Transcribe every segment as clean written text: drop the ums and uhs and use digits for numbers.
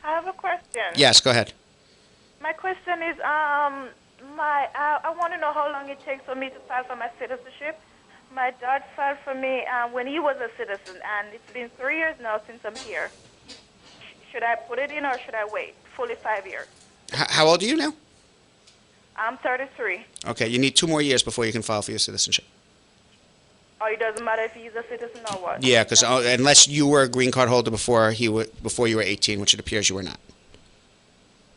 I have a question. Yes, go ahead. My question is, I want to know how long it takes for me to file for my citizenship. My dad filed for me when he was a citizen, and it's been 3 years now since I'm here. Should I put it in or should I wait? Fully 5 years. How old are you now? I'm 33. Okay, you need 2 more years before you can file for your citizenship. Oh, it doesn't matter if he's a citizen or what? Yeah, because unless you were a green card holder before you were 18, which it appears you were not.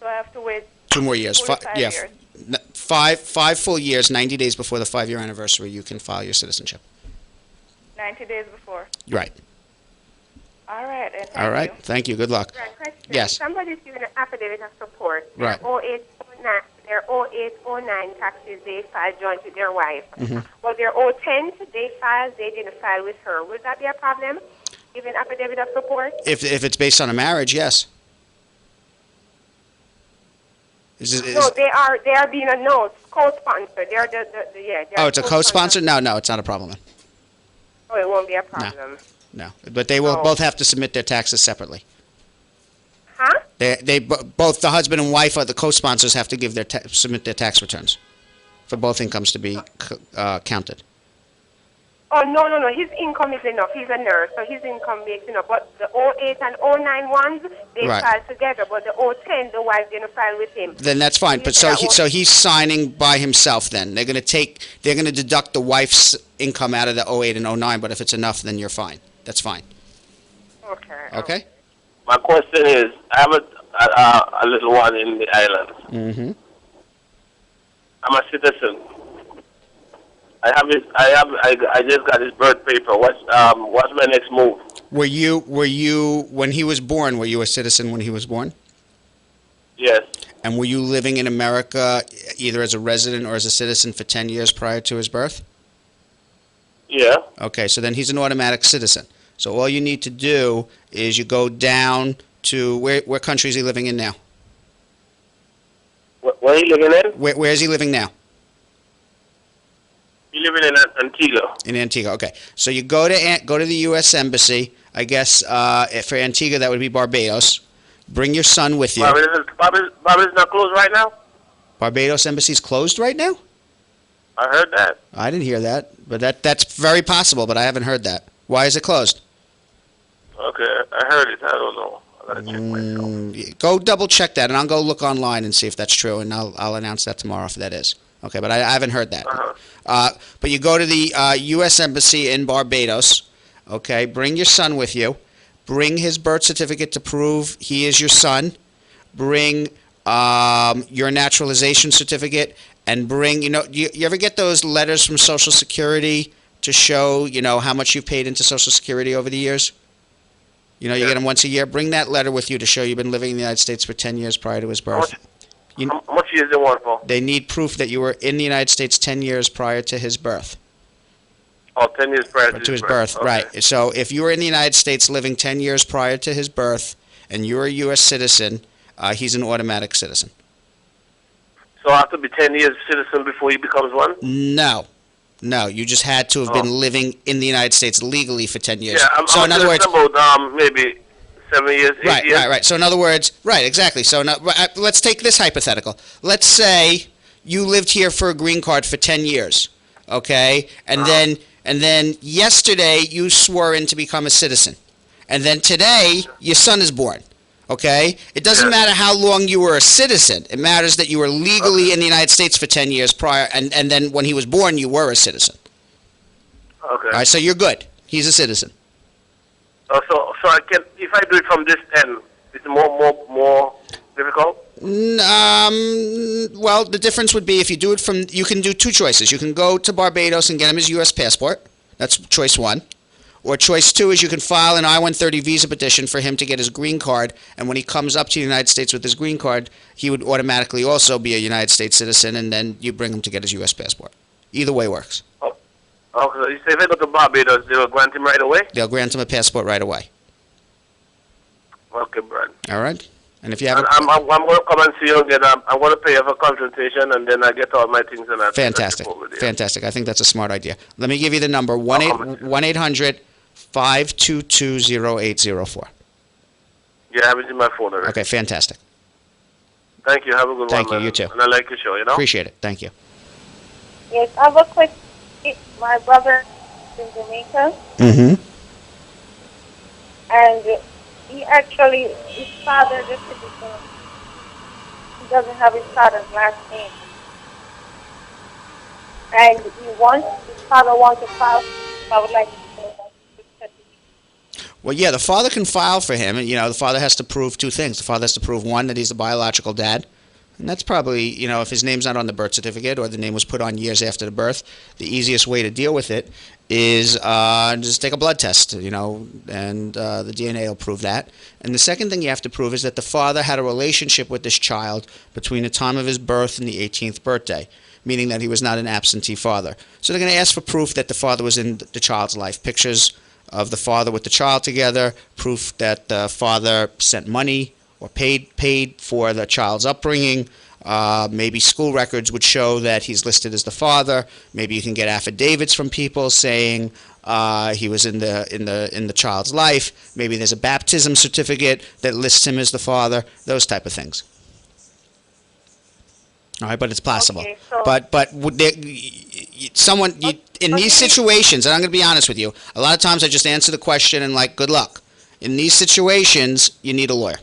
So I have to wait 2 more years. fully 5 Yeah, years. five full years, 90 days before the 5-year anniversary, you can file your citizenship. 90 days before. Right. All right. And All right. you. Thank you. Good luck. Right, question. Yes. Somebody's giving an affidavit of support. Right. Their 0809 taxes they filed joint with their wife. Mm-hmm. Well, their 010 they filed, they didn't file with her. Would that be a problem? Giving affidavit of support? If it's based on a marriage, yes. No, they are being a co-sponsor. They're the Oh, it's a co-sponsor? No, it's not a problem then. Oh, it won't be a problem. No, but they will both have to submit their taxes separately. Huh? Both the husband and wife or the co-sponsors have to give submit their tax returns for both incomes to be counted. Oh, no. His income is enough. He's a nurse, so his income makes enough. But the 08 and 09 ones, they file together. But the 010, the wife didn't file with him. Then that's fine. But so he's signing by himself then. They're going to deduct the wife's income out of the 08 and 09, but if it's enough, then you're fine. That's fine. Okay. Okay? My question is, I have a little one in the island. Mm-hmm. I'm a citizen. I just got his birth paper. What's my next move? Were you when he was born? Were you a citizen when he was born? Yes. And were you living in America either as a resident or as a citizen for 10 years prior to his birth? Yeah. Okay, so then he's an automatic citizen. So all you need to do is you go down to where country is he living in now? Where are you living in? Where is he living now? He's living in Antigua. In Antigua, okay. So you go to the U.S. Embassy. I guess for Antigua that would be Barbados. Bring your son with you. Barbados is not closed right now? Barbados Embassy's closed right now? I heard that. I didn't hear that, but that's very possible, but I haven't heard that. Why is it closed? Okay, I heard it. I don't know. I gotta check myself. Go double check that, and I'll go look online and see if that's true, and I'll announce that tomorrow if that is. Okay, but I haven't heard that. But you go to the U.S. Embassy in Barbados. Okay, bring your son with you. Bring his birth certificate to prove he is your son. Bring your naturalization certificate, and bring. You ever get those letters from Social Security to show how much you've paid into Social Security over the years? You get them once a year. Bring that letter with you to show you've been living in the United States for 10 years prior to his birth. How much years they want for? They need proof that you were in the United States 10 years prior to his birth. Oh, 10 years prior to his birth. Okay. Right. So if you were in the United States living 10 years prior to his birth and you're a U.S. citizen, he's an automatic citizen. So I have to be 10 years citizen before he becomes one? No, you just had to have been living in the United States legally for 10 years. Yeah, so in other words, about maybe 7 years, 8 years. Right. So in other words, right, exactly. So now, let's take this hypothetical. Let's say you lived here for a green card for 10 years, okay? And then yesterday you swore in to become a citizen. And then today your son is born. Okay? It doesn't matter how long you were a citizen. It matters that you were legally in the United States for 10 years prior, and then when he was born, you were a citizen. Okay. All right, so you're good. He's a citizen. So I can, if I do it from this end, it's more difficult? Well, the difference would be if you do it from, you can do two choices. You can go to Barbados and get him his U.S. passport. That's choice one. Or choice two is you can file an I-130 visa petition for him to get his green card, and when he comes up to the United States with his green card, he would automatically also be a United States citizen, and then you bring him to get his U.S. passport. Either way works. Oh, so you say if I go to Barbados, they will grant him right away? They'll grant him a passport right away. Okay, Brad. All right. And if you have, I'm going to come and see you again. I'm going to pay you for consultation, and then I get all my things and that. Fantastic. I think that's a smart idea. Let me give you the number: 1-800-522-0804. Yeah, I have it in my phone already. Okay, fantastic. Thank you. Have a good one, Thank you. man. You too. And I like your show, you know? Appreciate it. Thank you. Yes, I have a question. My brother is in Jamaica, Mm-hmm. and he actually, his father, just because he doesn't have his father's last name, and his father wants to file. I would like to know that. Well, yeah, the father can file for him, and the father has to prove two things. The father has to prove, one, that he's the biological dad, and that's probably, if his name's not on the birth certificate or the name was put on years after the birth, the easiest way to deal with it is just take a blood test, and the DNA will prove that. And the second thing you have to prove is that the father had a relationship with this child between the time of his birth and the 18th birthday, meaning that he was not an absentee father. So they're going to ask for proof that the father was in the child's life, pictures of the father with the child together, proof that the father sent money or paid for the child's upbringing. Maybe school records would show that he's listed as the father. Maybe you can get affidavits from people saying he was in the child's life. Maybe there's a baptism certificate that lists him as the father. Those type of things. All right, but it's possible. Okay, so But would there, in these situations, and I'm going to be honest with you, a lot of times I just answer the question and good luck. In these situations, you need a lawyer.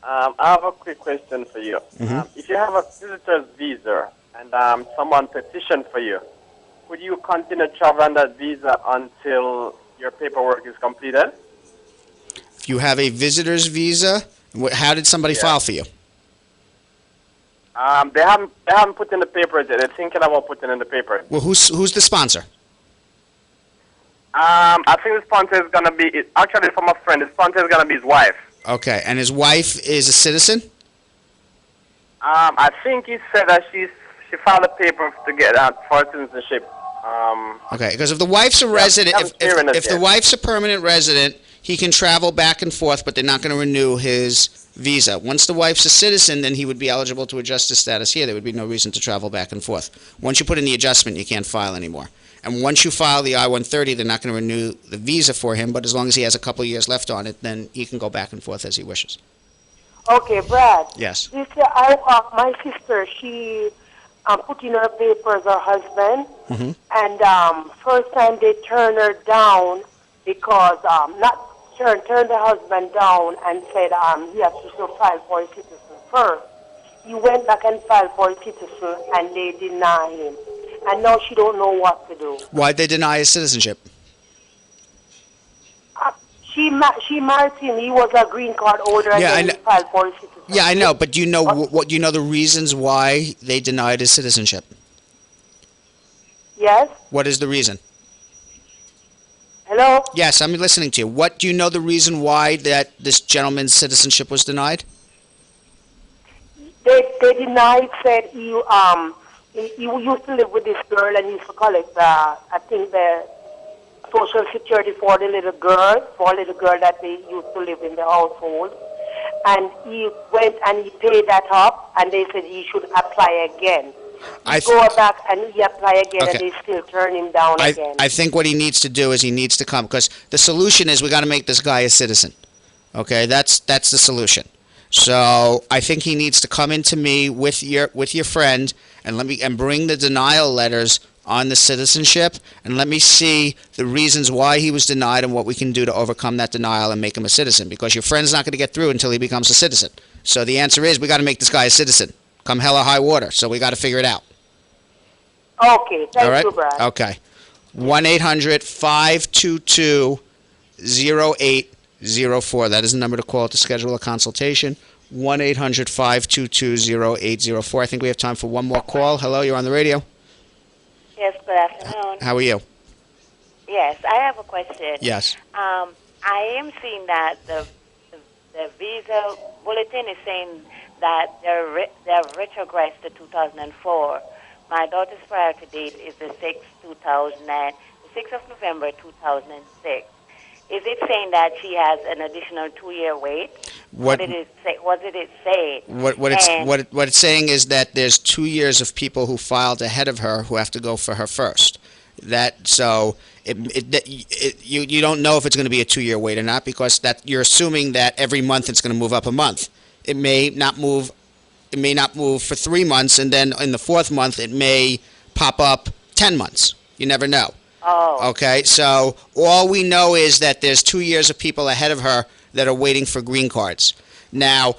I have a quick question for you. Mm-hmm. If you have a visitor's visa and someone petitioned for you, would you continue to travel on that visa until your paperwork is completed? If you have a visitor's visa, how did somebody file for you? They haven't put in the papers yet. They're thinking about putting in the papers. Well, who's the sponsor? I think the sponsor is gonna be actually from a friend. The sponsor is gonna be his wife. Okay, and his wife is a citizen? I think he said that she filed a paper to get for citizenship. Okay, because if the wife's a resident, if the wife's a permanent resident, he can travel back and forth, but they're not going to renew his visa. Once the wife's a citizen, then he would be eligible to adjust his status here. There would be no reason to travel back and forth. Once you put in the adjustment, you can't file anymore. And once you file the I-130, they're not going to renew the visa for him, but as long as he has a couple years left on it, then he can go back and forth as he wishes. Okay, Brad. Yes. My sister, she put in her papers her husband, and first time they turned her down because turned the husband down and said he has to file for a citizen first. He went back and filed for a citizen, and they denied him. And now she don't know what to do. Why'd they deny his citizenship? She married him. He was a green card holder, and then he filed for a citizen. Yeah, I know, but do you know what? Do you know the reasons why they denied his citizenship? Yes. What is the reason? Hello. Yes, I'm listening to you. What do you know the reason why that this gentleman's citizenship was denied? They denied. Said he used to live with this girl and he used to collect I think the Social Security for a little girl that they used to live in the household. And he went and he paid that up, and they said he should apply again. Go back and he apply again, and they still turn him down again. I think what he needs to do is he needs to come, because the solution is we got to make this guy a citizen. Okay, that's the solution. So I think he needs to come into me with your friend and bring the denial letters on the citizenship, and let me see the reasons why he was denied and what we can do to overcome that denial and make him a citizen, because your friend's not going to get through until he becomes a citizen. So the answer is we got to make this guy a citizen, come hell or high water. So we got to figure it out. Okay, thank you, Brad. Okay. 1-800-522-0804. That is the number to call to schedule a consultation. 1-800-522-0804. I think we have time for one more call. Hello, you're on the radio. Yes, good afternoon. How are you? Yes, I have a question. Yes. I am seeing that the visa bulletin is saying that they're retrogressed to 2004. My daughter's priority date is the 6th of November 2006. Is it saying that she has an additional 2-year wait? What did it say? What did it say? What it's saying is that there's 2 years of people who filed ahead of her who have to go for her first. You don't know if it's going to be a 2-year wait or not, because that you're assuming that every month it's going to move up a month. It may not move. It may not move for 3 months, and then in the 4th month it may pop up 10 months. You never know. Oh. Okay, so all we know is that there's 2 years of people ahead of her that are waiting for green cards. Now,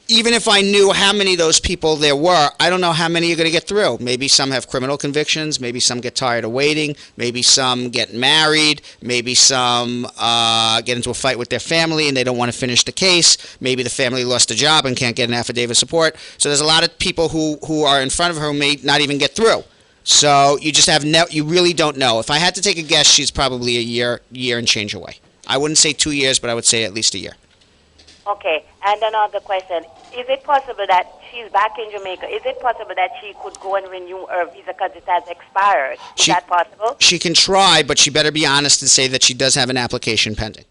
even if I knew how many of those people there were, I don't know how many are going to get through. Maybe some have criminal convictions. Maybe some get tired of waiting. Maybe some get married. Maybe some get into a fight with their family and they don't want to finish the case. Maybe the family lost a job and can't get an affidavit of support. So there's a lot of people who are in front of her who may not even get through. So you just you really don't know. If I had to take a guess, she's probably a year and change away. I wouldn't say 2 years, but I would say at least a year. Okay, and another question. Is it possible that she's back in Jamaica? Is it possible that she could go and renew her visa because it has expired? Is that possible? She can try, but she better be honest and say that she does have an application pending.